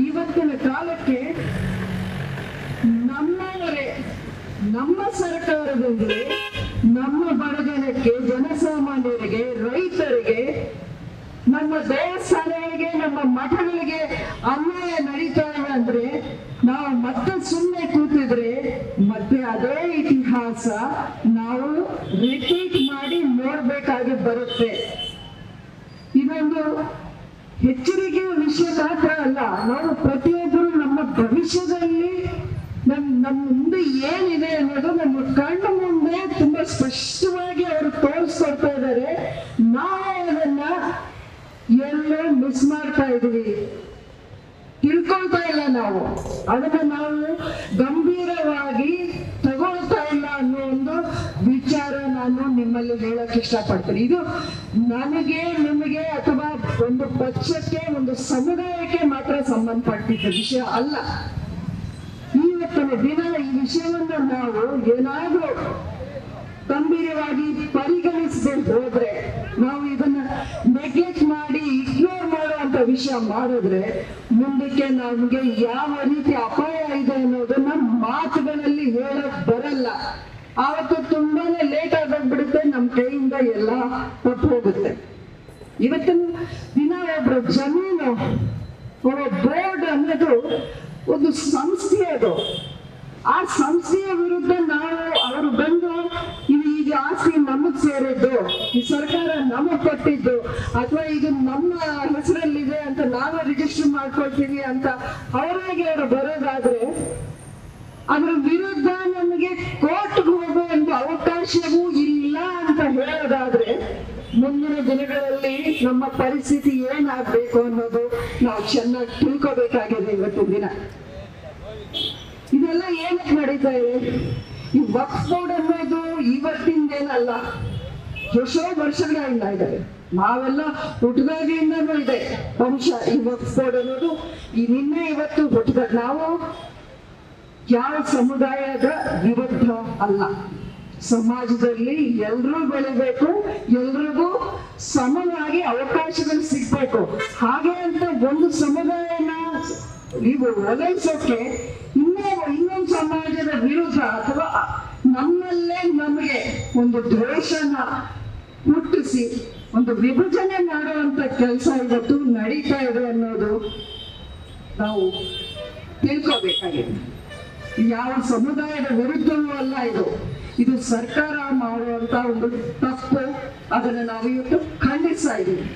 ಇವತ್ತಿನ ಕಾಲಕ್ಕೆ ನಮ್ಮವರೇ ನಮ್ಮ ಸರ್ಕಾರದಲ್ಲಿ ನಮ್ಮ ಬಡಜನಕ್ಕೆ, ಜನಸಾಮಾನ್ಯರಿಗೆ, ರೈತರಿಗೆ, ನಮ್ಮ ದೇವಸ್ಥಾನಗಳಿಗೆ, ನಮ್ಮ ಮಠಗಳಿಗೆ ಅನ್ಯಾಯ ನಡೀತಾ ಇದೆ ಅಂದ್ರೆ ನಾವು ಮತ್ತೆ ಸುಮ್ಮನೆ ಕೂತಿದ್ರೆ ಮತ್ತೆ ಅದೇ ಇತಿಹಾಸ ನಾವು ರಿಪೀಟ್ ಮಾಡಿ ನೋಡ್ಬೇಕಾಗಿ ಬರುತ್ತೆ. ಇದೊಂದು ಎಚ್ಚರಿಕೆಯ ವಿಷಯ ಮಾತ್ರ ಅಲ್ಲ, ನಾವು ಪ್ರತಿಯೊಬ್ಬರು ನಮ್ಮ ಭವಿಷ್ಯದಲ್ಲಿ ನಮ್ಮ ಮುಂದೆ ಏನಿದೆ ಅನ್ನೋದು ನಮ್ಮ ಕಣ್ಣು ಮುಂದೆ ತುಂಬಾ ಸ್ಪಷ್ಟವಾಗಿ ಅವರು ತೋರಿಸ್ಕೊಡ್ತಾ ಇದ್ದಾರೆ. ನಾವು ಅದನ್ನ ಎಲ್ಲೋ ಮಿಸ್ ಮಾಡ್ತಾ ಇದೀವಿ, ತಿಳ್ಕೊಳ್ತಾ ಇಲ್ಲ. ನಾವು ಅದನ್ನ ನಾವು ಗಂಭೀರವಾಗಿ ತಗೊಳ್ತಾ ಇಲ್ಲ ಅನ್ನೋ ಒಂದು ವಿಚಾರ ನಾನು ನಿಮ್ಮಲ್ಲಿ ಹೇಳಕ್ ಇಷ್ಟಪಡ್ತೀನಿ. ಇದು ನನಗೆ, ನಿಮಗೆ ಅಥವಾ ಒಂದು ಪಕ್ಷಕ್ಕೆ, ಒಂದು ಸಮುದಾಯಕ್ಕೆ ಮಾತ್ರ ಸಂಬಂಧಪಟ್ಟಿದ್ದ ವಿಷಯ ಅಲ್ಲ. ಇವತ್ತಿನ ದಿನ ಈ ವಿಷಯವನ್ನು ನಾವು ಏನಾದ್ರೂ ಗಂಭೀರವಾಗಿ ಪರಿಗಣಿಸದೆ ಹೋದ್ರೆ, ನಾವು ಇದನ್ನ ನೆಗ್ಲೆಕ್ಟ್ ಮಾಡಿ ಇಗ್ನೋರ್ ಮಾಡುವಂತ ವಿಷಯ ಮಾಡಿದ್ರೆ ಮುಂದಕ್ಕೆ ನಮ್ಗೆ ಯಾವ ರೀತಿ ಅಪಾಯ ಇದೆ ಅನ್ನೋದನ್ನ ಮಾತುಗಳಲ್ಲಿ ಹೇಳಕ್ ಬರಲ್ಲ. ಆವತ್ತು ತುಂಬಾನೇ ಲೇಟ್ ಆಗೋಗ್ಬಿಡುತ್ತೆ, ನಮ್ ಕೈಯಿಂದ ಎಲ್ಲ ತಪ್ಪು ಹೋಗುತ್ತೆ. ಇವತ್ತಿನ ದಿನ ಒಬ್ಬರ ಜಮೀನು, ಒಬ್ಬ ಬೋರ್ಡ್ ಅನ್ನೋದು ಒಂದು ಸಂಸ್ಥೆ, ಅದು ಆ ಸಂಸ್ಥೆಯ ವಿರುದ್ಧ ನಾವು ಅವರು ಬಂದು ಈಗ ಆಸ್ತಿ ನಮಗ್ ಸೇರಿದ್ದು, ಈ ಸರ್ಕಾರ ನಮಗ್ ಕೊಟ್ಟಿದ್ದು, ಅಥವಾ ಇದು ನಮ್ಮ ಹೆಸರಲ್ಲಿದೆ ಅಂತ ನಾವು ರಿಜಿಸ್ಟರ್ ಮಾಡ್ಕೊಳ್ತೀವಿ ಅಂತ ಅವರಾಗಿ ಅವರು ಬರೋದಾದ್ರೆ, ಅದ್ರ ವಿರುದ್ಧ ನಮಗೆ ಕೋರ್ಟ್ಗೆ ಹೋಗೋ ಒಂದು ಅವಕಾಶವೂ ಇಲ್ಲ ಅಂತ ಹೇಳೋದಾದ್ರೆ ಮುಂದಿನ ದಿನಗಳಲ್ಲಿ ನಮ್ಮ ಪರಿಸ್ಥಿತಿ ಏನಾಗ್ಬೇಕು ಅನ್ನೋದು ನಾವು ಚೆನ್ನಾಗಿ ತಿಳ್ಕೋಬೇಕಾಗಿದೆ. ಇವತ್ತಿನ ದಿನ ಇದೆಲ್ಲ ಏನಕ್ಕೆ ನಡೀತಾ ಇದೆ? ಈ ವಕ್ಫ್ ಬೋರ್ಡ್ ಅನ್ನೋದು ಇವತ್ತಿಂದೇನಲ್ಲ, ಎಷ್ಟೋ ವರ್ಷಗಳಿಂದ ಇದ್ದಾರೆ. ನಾವೆಲ್ಲ ಹುಟ್ಟಿದಾಗಿಂದನೂ ಇದೆ ಬಹುಶಃ ಈ ವಕ್ಫ್ ಬೋರ್ಡ್ ಅನ್ನೋದು. ಈ ನಿನ್ನೆ ಇವತ್ತು ಹುಟ್ಟಿದಾಗ ನಾವು ಯಾವ ಸಮುದಾಯದ ವಿರುದ್ಧ ಅಲ್ಲ. ಸಮಾಜದಲ್ಲಿ ಎಲ್ರೂ ಬೆಳಿಬೇಕು, ಎಲ್ರಿಗೂ ಸಮವಾಗಿ ಅವಕಾಶಗಳು ಸಿಗ್ಬೇಕು. ಹಾಗೆ ಅಂತ ಒಂದು ಸಮುದಾಯನ ನೀವು ಓಲೈಸೋಕೆ ಇನ್ನೊಂದು ಸಮಾಜದ ವಿರುದ್ಧ ಅಥವಾ ನಮ್ಮಲ್ಲೇ ನಮಗೆ ಒಂದು ದ್ವೇಷನ ಹುಟ್ಟಿಸಿ ಒಂದು ವಿಭಜನೆ ಮಾಡುವಂತ ಕೆಲಸ ಇವತ್ತು ನಡೀತಾ ಇದೆ ಅನ್ನೋದು ನಾವು ತಿಳ್ಕೋಬೇಕಾಗಿದೆ. ಯಾವ ಸಮುದಾಯದ ವಿರುದ್ಧವೂ ಅಲ್ಲ ಇದು ಸರ್ಕಾರ ಮಾಡುವಂತ ಒಂದು ತಪ್ಪು. ಅದನ್ನು ನಾವು ಇವತ್ತು ಖಂಡಿಸ್ತಾ ಇದ್ದೀವಿ.